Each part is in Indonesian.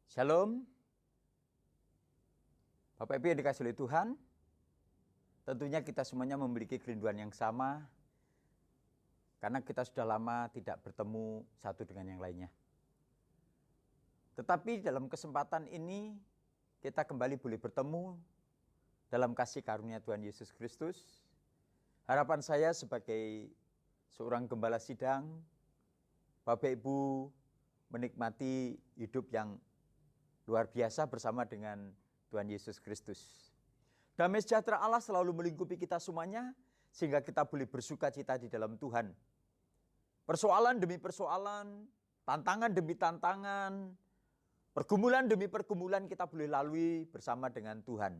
Shalom, Bapak Ibu yang dikasihi oleh Tuhan. Tentunya kita semuanya memiliki kerinduan yang sama, karena kita sudah lama tidak bertemu satu dengan yang lainnya. Tetapi dalam kesempatan ini, kita kembali boleh bertemu dalam kasih karunia Tuhan Yesus Kristus. Harapan saya sebagai seorang gembala sidang, Bapak Ibu menikmati hidup yang luar biasa bersama dengan Tuhan Yesus Kristus. Damai sejahtera Allah selalu melingkupi kita semuanya, sehingga kita boleh bersuka cita di dalam Tuhan. Persoalan demi persoalan, tantangan demi tantangan, pergumulan demi pergumulan kita boleh lalui bersama dengan Tuhan.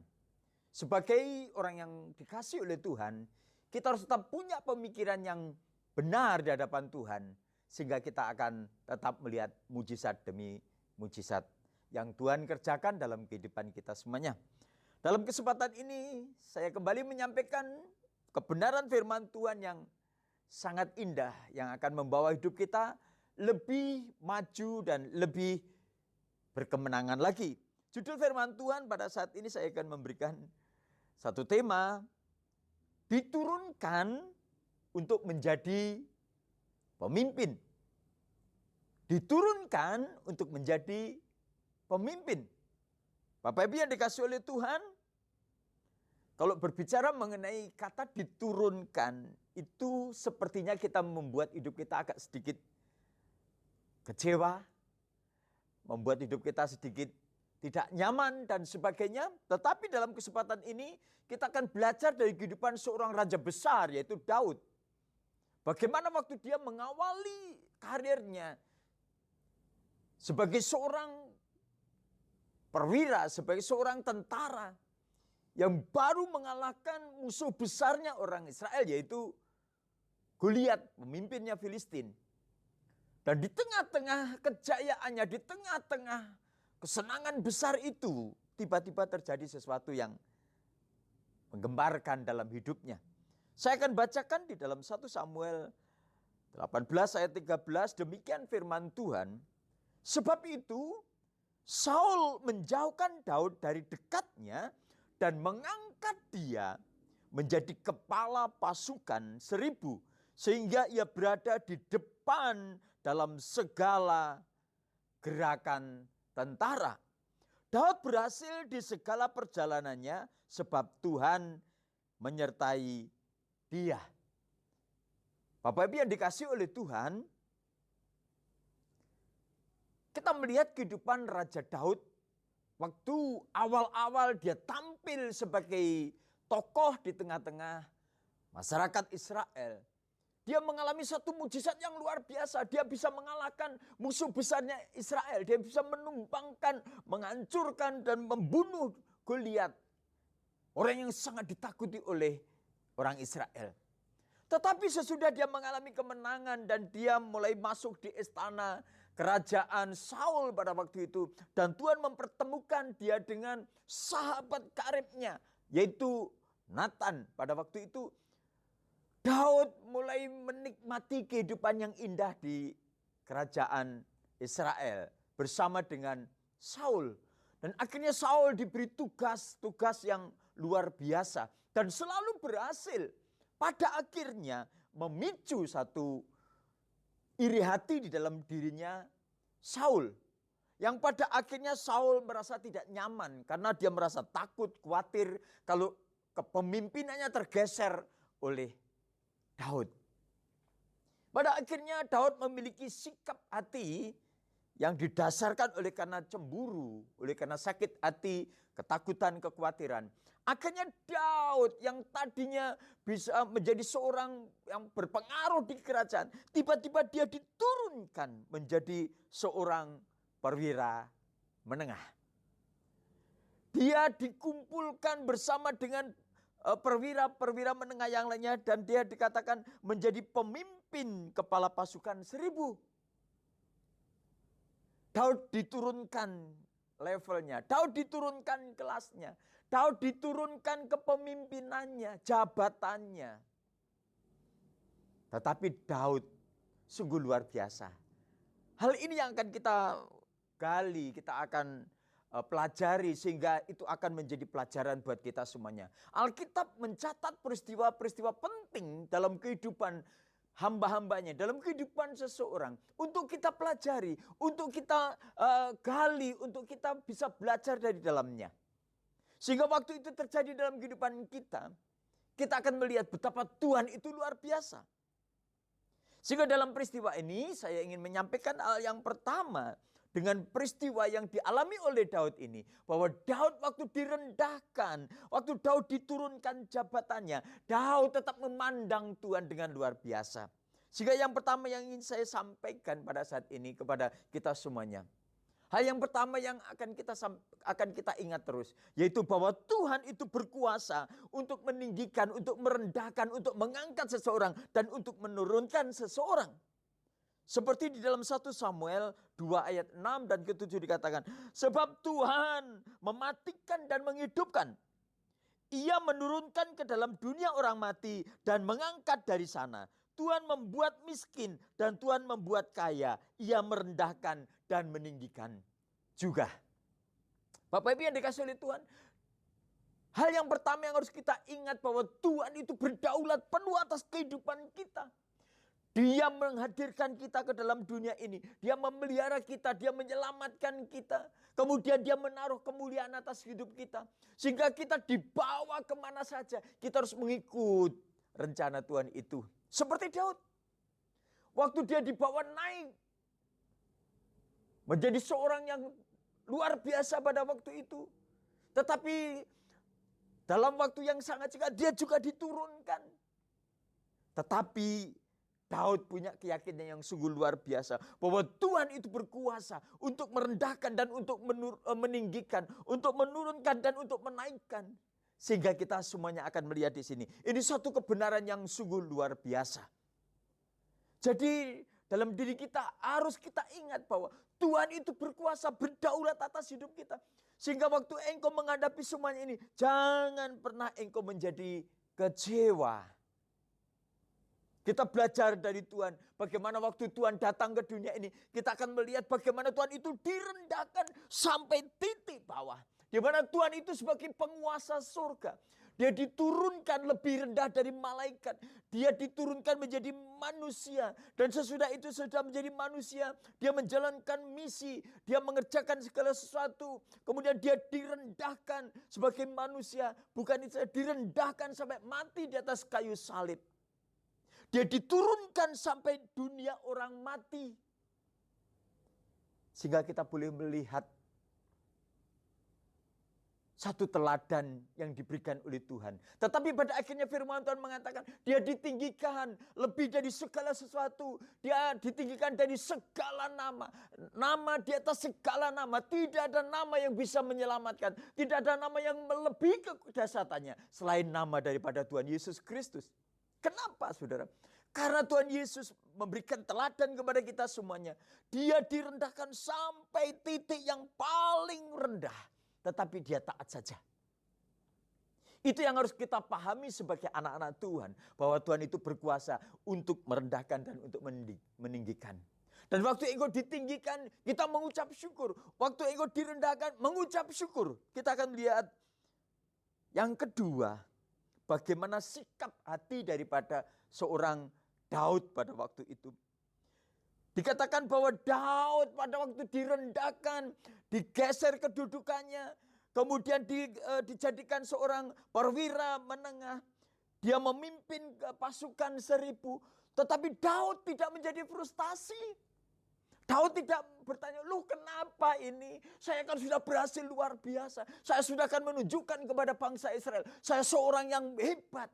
Sebagai orang yang dikasihi oleh Tuhan, kita harus tetap punya pemikiran yang benar di hadapan Tuhan, sehingga kita akan tetap melihat mujizat demi mujizat yang Tuhan kerjakan dalam kehidupan kita semuanya. Dalam kesempatan ini, saya kembali menyampaikan kebenaran firman Tuhan yang sangat indah, yang akan membawa hidup kita lebih maju dan lebih berkemenangan lagi. Judul firman Tuhan pada saat ini saya akan memberikan satu tema, diturunkan untuk menjadi pemimpin. Diturunkan untuk menjadi pemimpin. Bapak Ibu yang dikasihi oleh Tuhan, kalau berbicara mengenai kata diturunkan, itu sepertinya kita membuat hidup kita agak sedikit kecewa, membuat hidup kita sedikit tidak nyaman dan sebagainya. Tetapi dalam kesempatan ini kita akan belajar dari kehidupan seorang raja besar, yaitu Daud. Bagaimana waktu dia mengawali karirnya sebagai seorang perwira, sebagai seorang tentara yang baru mengalahkan musuh besarnya orang Israel, yaitu Goliat, pemimpinnya Filistin. Dan di tengah-tengah kejayaannya, di tengah-tengah kesenangan besar itu, tiba-tiba terjadi sesuatu yang menggemparkan dalam hidupnya. Saya akan bacakan di dalam 1 Samuel 18 ayat 13, demikian firman Tuhan. Sebab itu Saul menjauhkan Daud dari dekatnya dan mengangkat dia menjadi kepala pasukan 1.000, sehingga ia berada di depan dalam segala gerakan tentara. Daud berhasil di segala perjalanannya sebab Tuhan menyertai dia. Bapak Ibu yang dikasihi oleh Tuhan, kita melihat kehidupan Raja Daud waktu awal-awal dia tampil sebagai tokoh di tengah-tengah masyarakat Israel. Dia mengalami satu mujizat yang luar biasa. Dia bisa mengalahkan musuh besarnya Israel. Dia bisa menumbangkan, menghancurkan dan membunuh Goliat, orang yang sangat ditakuti oleh orang Israel. Tetapi sesudah dia mengalami kemenangan dan dia mulai masuk di istana kerajaan Saul pada waktu itu. Dan Tuhan mempertemukan dia dengan sahabat karibnya, yaitu Nathan. Pada waktu itu Daud mulai menikmati kehidupan yang indah di kerajaan Israel bersama dengan Saul. Dan akhirnya Saul diberi tugas yang luar biasa dan selalu berhasil. Pada akhirnya memicu satu iri hati di dalam dirinya Saul. Yang pada akhirnya Saul merasa tidak nyaman karena dia merasa takut, khawatir kalau kepemimpinannya tergeser oleh Daud. Pada akhirnya Daud memiliki sikap hati yang didasarkan oleh karena cemburu, oleh karena sakit hati, ketakutan, kekhawatiran. Akhirnya Daud yang tadinya bisa menjadi seorang yang berpengaruh di kerajaan, tiba-tiba dia diturunkan menjadi seorang perwira menengah. Dia dikumpulkan bersama dengan perwira-perwira menengah yang lainnya dan dia dikatakan menjadi pemimpin kepala pasukan 1.000. Daud diturunkan levelnya, Daud diturunkan kelasnya, Daud diturunkan kepemimpinannya, jabatannya. Tetapi Daud sungguh luar biasa. Hal ini yang akan kita gali, kita akan pelajari sehingga itu akan menjadi pelajaran buat kita semuanya. Alkitab mencatat peristiwa-peristiwa penting dalam kehidupan hamba-hambanya, dalam kehidupan seseorang untuk kita pelajari, untuk kita gali, untuk kita bisa belajar dari dalamnya. Sehingga waktu itu terjadi dalam kehidupan kita, kita akan melihat betapa Tuhan itu luar biasa. Sehingga dalam peristiwa ini saya ingin menyampaikan hal yang pertama dengan peristiwa yang dialami oleh Daud ini. Bahwa Daud waktu direndahkan, waktu Daud diturunkan jabatannya, Daud tetap memandang Tuhan dengan luar biasa. Sehingga yang pertama yang ingin saya sampaikan pada saat ini kepada kita semuanya. Hal yang pertama yang akan kita ingat terus, yaitu bahwa Tuhan itu berkuasa untuk meninggikan, untuk merendahkan, untuk mengangkat seseorang, dan untuk menurunkan seseorang. Seperti di dalam 1 Samuel 2 ayat 6 dan ke-7 dikatakan, sebab Tuhan mematikan dan menghidupkan. Ia menurunkan ke dalam dunia orang mati dan mengangkat dari sana. Tuhan membuat miskin dan Tuhan membuat kaya. Ia merendahkan dan meninggikan juga. Bapak Ibu yang dikasihi oleh Tuhan, hal yang pertama yang harus kita ingat bahwa Tuhan itu berdaulat penuh atas kehidupan kita. Dia menghadirkan kita ke dalam dunia ini. Dia memelihara kita, dia menyelamatkan kita. Kemudian dia menaruh kemuliaan atas hidup kita. Sehingga kita dibawa kemana saja. Kita harus mengikut rencana Tuhan itu. Seperti Daud. Waktu dia dibawa naik. Menjadi seorang yang luar biasa pada waktu itu. Tetapi dalam waktu yang sangat singkat dia juga diturunkan. Tetapi Daud punya keyakinan yang sungguh luar biasa. Bahwa Tuhan itu berkuasa untuk merendahkan dan untuk meninggikan. Untuk menurunkan dan untuk menaikkan. Sehingga kita semuanya akan melihat di sini. Ini suatu kebenaran yang sungguh luar biasa. Jadi dalam diri kita harus kita ingat bahwa Tuhan itu berkuasa berdaulat atas hidup kita. Sehingga waktu engkau menghadapi semuanya ini, jangan pernah engkau menjadi kecewa. Kita belajar dari Tuhan. Bagaimana waktu Tuhan datang ke dunia ini. Kita akan melihat bagaimana Tuhan itu direndahkan sampai titik bawah. Di mana Tuhan itu sebagai penguasa surga. Dia diturunkan lebih rendah dari malaikat. Dia diturunkan menjadi manusia. Dan sesudah itu sudah menjadi manusia. Dia menjalankan misi. Dia mengerjakan segala sesuatu. Kemudian dia direndahkan sebagai manusia. Bukan itu, direndahkan sampai mati di atas kayu salib. Dia diturunkan sampai dunia orang mati. Sehingga kita boleh melihat satu teladan yang diberikan oleh Tuhan. Tetapi pada akhirnya firman Tuhan mengatakan, dia ditinggikan lebih dari segala sesuatu. Dia ditinggikan dari segala nama. Nama di atas segala nama. Tidak ada nama yang bisa menyelamatkan. Tidak ada nama yang melebihi kedasatannya selain nama daripada Tuhan Yesus Kristus. Kenapa saudara? Karena Tuhan Yesus memberikan teladan kepada kita semuanya. Dia direndahkan sampai titik yang paling rendah. Tetapi dia taat saja. Itu yang harus kita pahami sebagai anak-anak Tuhan. Bahwa Tuhan itu berkuasa untuk merendahkan dan untuk meninggikan. Dan waktu engkau ditinggikan, kita mengucap syukur. Waktu engkau direndahkan, mengucap syukur. Kita akan lihat yang kedua. Bagaimana sikap hati daripada seorang Daud pada waktu itu. Dikatakan bahwa Daud pada waktu direndahkan, digeser kedudukannya, kemudian dijadikan seorang perwira menengah. Dia memimpin pasukan 1000, tetapi Daud tidak menjadi frustasi. Daud tidak bertanya, loh kenapa ini? Saya kan sudah berhasil luar biasa. Saya sudah akan menunjukkan kepada bangsa Israel. Saya seorang yang hebat.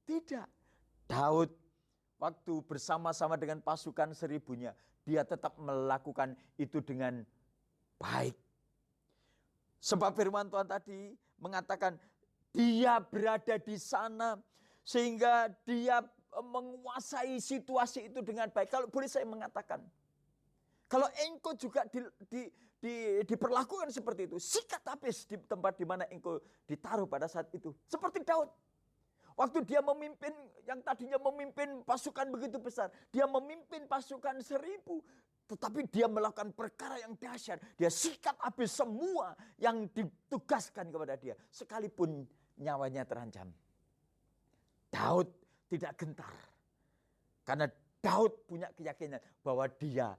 Tidak. Daud waktu bersama-sama dengan pasukan 1000-nya. Dia tetap melakukan itu dengan baik. Sebab firman Tuhan tadi mengatakan dia berada di sana. Sehingga dia menguasai situasi itu dengan baik. Kalau boleh saya mengatakan. Kalau engkau juga diperlakukan seperti itu, sikat habis di tempat di mana engkau ditaruh pada saat itu. Seperti Daud. Waktu dia memimpin, yang tadinya memimpin pasukan begitu besar, dia memimpin pasukan 1000. Tetapi dia melakukan perkara yang dahsyat. Dia sikat habis semua yang ditugaskan kepada dia. Sekalipun nyawanya terancam. Daud tidak gentar. Karena Daud punya keyakinan bahwa dia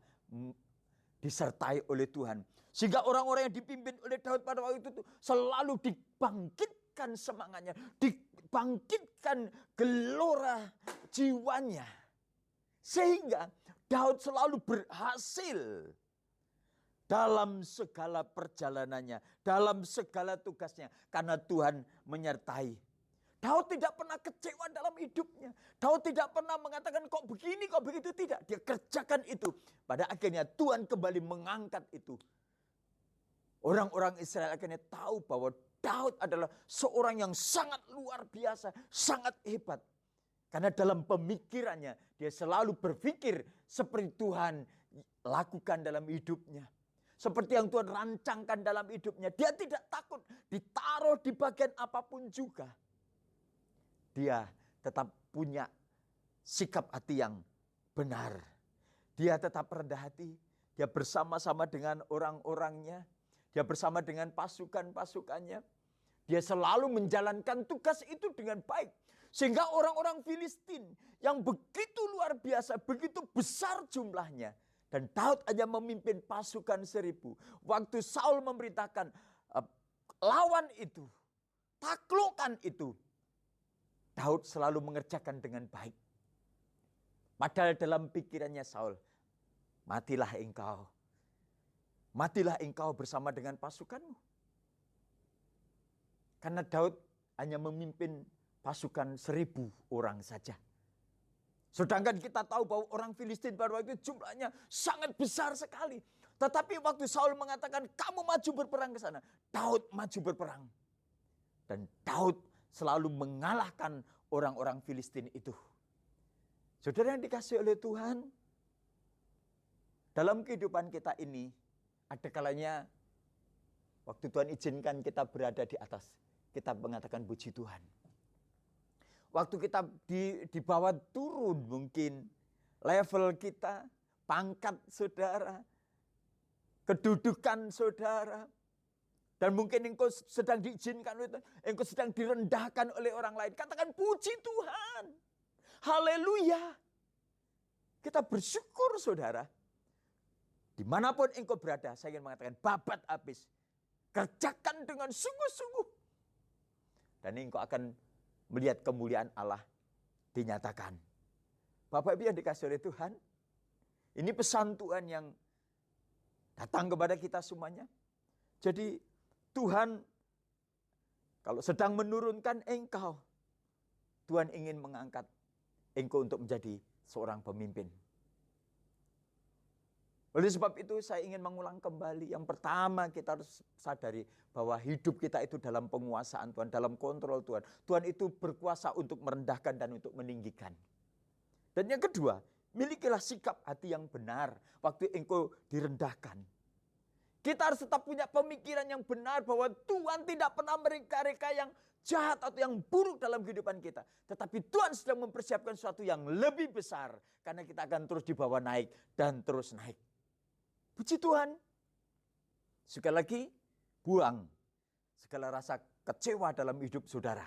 disertai oleh Tuhan. Sehingga orang-orang yang dipimpin oleh Daud pada waktu itu selalu dibangkitkan semangatnya. Dibangkitkan gelora jiwanya. Sehingga Daud selalu berhasil dalam segala perjalanannya, dalam segala tugasnya. Karena Tuhan menyertai. Daud tidak pernah kecewa dalam hidupnya. Daud tidak pernah mengatakan kok begini, kok begitu. Tidak, dia kerjakan itu. Pada akhirnya Tuhan kembali mengangkat itu. Orang-orang Israel akhirnya tahu bahwa Daud adalah seorang yang sangat luar biasa, sangat hebat. Karena dalam pemikirannya dia selalu berpikir seperti Tuhan lakukan dalam hidupnya. Seperti yang Tuhan rancangkan dalam hidupnya. Dia tidak takut ditaruh di bagian apapun juga. Dia tetap punya sikap hati yang benar. Dia tetap rendah hati. Dia bersama-sama dengan orang-orangnya. Dia bersama dengan pasukan-pasukannya. Dia selalu menjalankan tugas itu dengan baik. Sehingga orang-orang Filistin yang begitu luar biasa, begitu besar jumlahnya. Dan Daud hanya memimpin pasukan 1000. Waktu Saul memberitakan lawan itu, taklukkan itu. Daud selalu mengerjakan dengan baik. Padahal dalam pikirannya Saul, matilah engkau. Matilah engkau bersama dengan pasukanmu. Karena Daud hanya memimpin pasukan 1000 orang saja. Sedangkan kita tahu bahwa orang Filistin pada waktu itu jumlahnya sangat besar sekali. Tetapi waktu Saul mengatakan kamu maju berperang ke sana, Daud maju berperang. Dan Daud selalu mengalahkan orang-orang Filistin itu. Saudara yang dikasihi oleh Tuhan, dalam kehidupan kita ini ada kalanya waktu Tuhan izinkan kita berada di atas, kita mengatakan puji Tuhan. Waktu kita dibawa turun mungkin level kita, pangkat saudara, kedudukan saudara, dan mungkin engkau sedang diizinkan oleh Tuhan, engkau sedang direndahkan oleh orang lain. Katakan puji Tuhan. Haleluya. Kita bersyukur saudara. Dimanapun engkau berada, saya ingin mengatakan babat habis. Kerjakan dengan sungguh-sungguh. Dan engkau akan melihat kemuliaan Allah dinyatakan. Bapak Ibu yang dikasihi oleh Tuhan, ini pesan Tuhan yang datang kepada kita semuanya. Jadi Tuhan kalau sedang menurunkan engkau, Tuhan ingin mengangkat engkau untuk menjadi seorang pemimpin. Oleh sebab itu saya ingin mengulang kembali. Yang pertama kita harus sadari bahwa hidup kita itu dalam penguasaan Tuhan, dalam kontrol Tuhan. Tuhan itu berkuasa untuk merendahkan dan untuk meninggikan. Dan yang kedua, milikilah sikap hati yang benar waktu engkau direndahkan. Kita harus tetap punya pemikiran yang benar bahwa Tuhan tidak pernah mereka-reka yang jahat atau yang buruk dalam kehidupan kita. Tetapi Tuhan sedang mempersiapkan sesuatu yang lebih besar. Karena kita akan terus dibawa naik dan terus naik. Puji Tuhan. Sekali lagi, buang segala rasa kecewa dalam hidup saudara.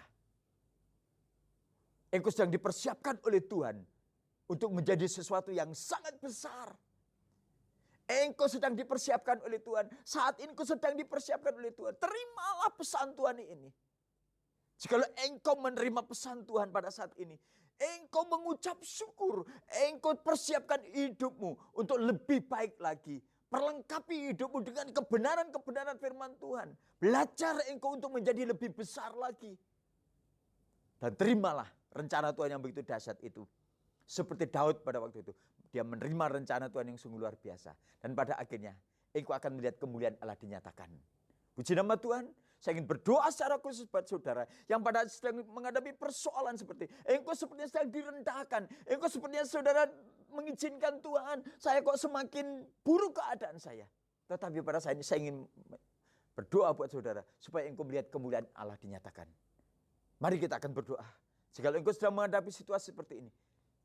Engkau sedang dipersiapkan oleh Tuhan untuk menjadi sesuatu yang sangat besar. Engkau sedang dipersiapkan oleh Tuhan. Saat ini engkau sedang dipersiapkan oleh Tuhan. Terimalah pesan Tuhan ini. Jikalau engkau menerima pesan Tuhan pada saat ini, engkau mengucap syukur. Engkau persiapkan hidupmu untuk lebih baik lagi. Perlengkapi hidupmu dengan kebenaran-kebenaran firman Tuhan. Belajar engkau untuk menjadi lebih besar lagi. Dan terimalah rencana Tuhan yang begitu dahsyat itu. Seperti Daud pada waktu itu. Dia menerima rencana Tuhan yang sungguh luar biasa. Dan pada akhirnya engkau akan melihat kemuliaan Allah dinyatakan. Puji nama Tuhan. Saya ingin berdoa secara khusus buat saudara yang pada sedang menghadapi persoalan seperti engkau sepertinya sedang direndahkan. Engkau sepertinya saudara mengizinkan Tuhan, saya kok semakin buruk keadaan saya. Tetapi pada saat ini saya ingin berdoa buat saudara supaya engkau melihat kemuliaan Allah dinyatakan. Mari kita akan berdoa. Jika engkau sedang menghadapi situasi seperti ini,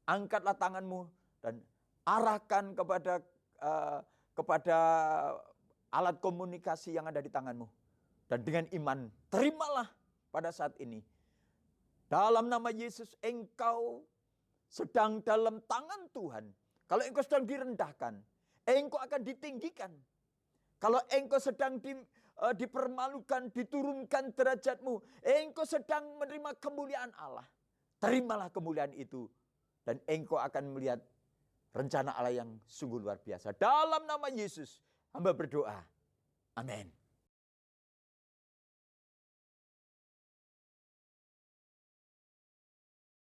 angkatlah tanganmu dan arahkan kepada kepada alat komunikasi yang ada di tanganmu. Dan dengan iman, terimalah pada saat ini. Dalam nama Yesus, engkau sedang dalam tangan Tuhan. Kalau engkau sedang direndahkan, engkau akan ditinggikan. Kalau engkau sedang dipermalukan, diturunkan derajatmu, engkau sedang menerima kemuliaan Allah. Terimalah kemuliaan itu. Dan engkau akan melihat rencana Allah yang sungguh luar biasa. Dalam nama Yesus, hamba berdoa. Amin.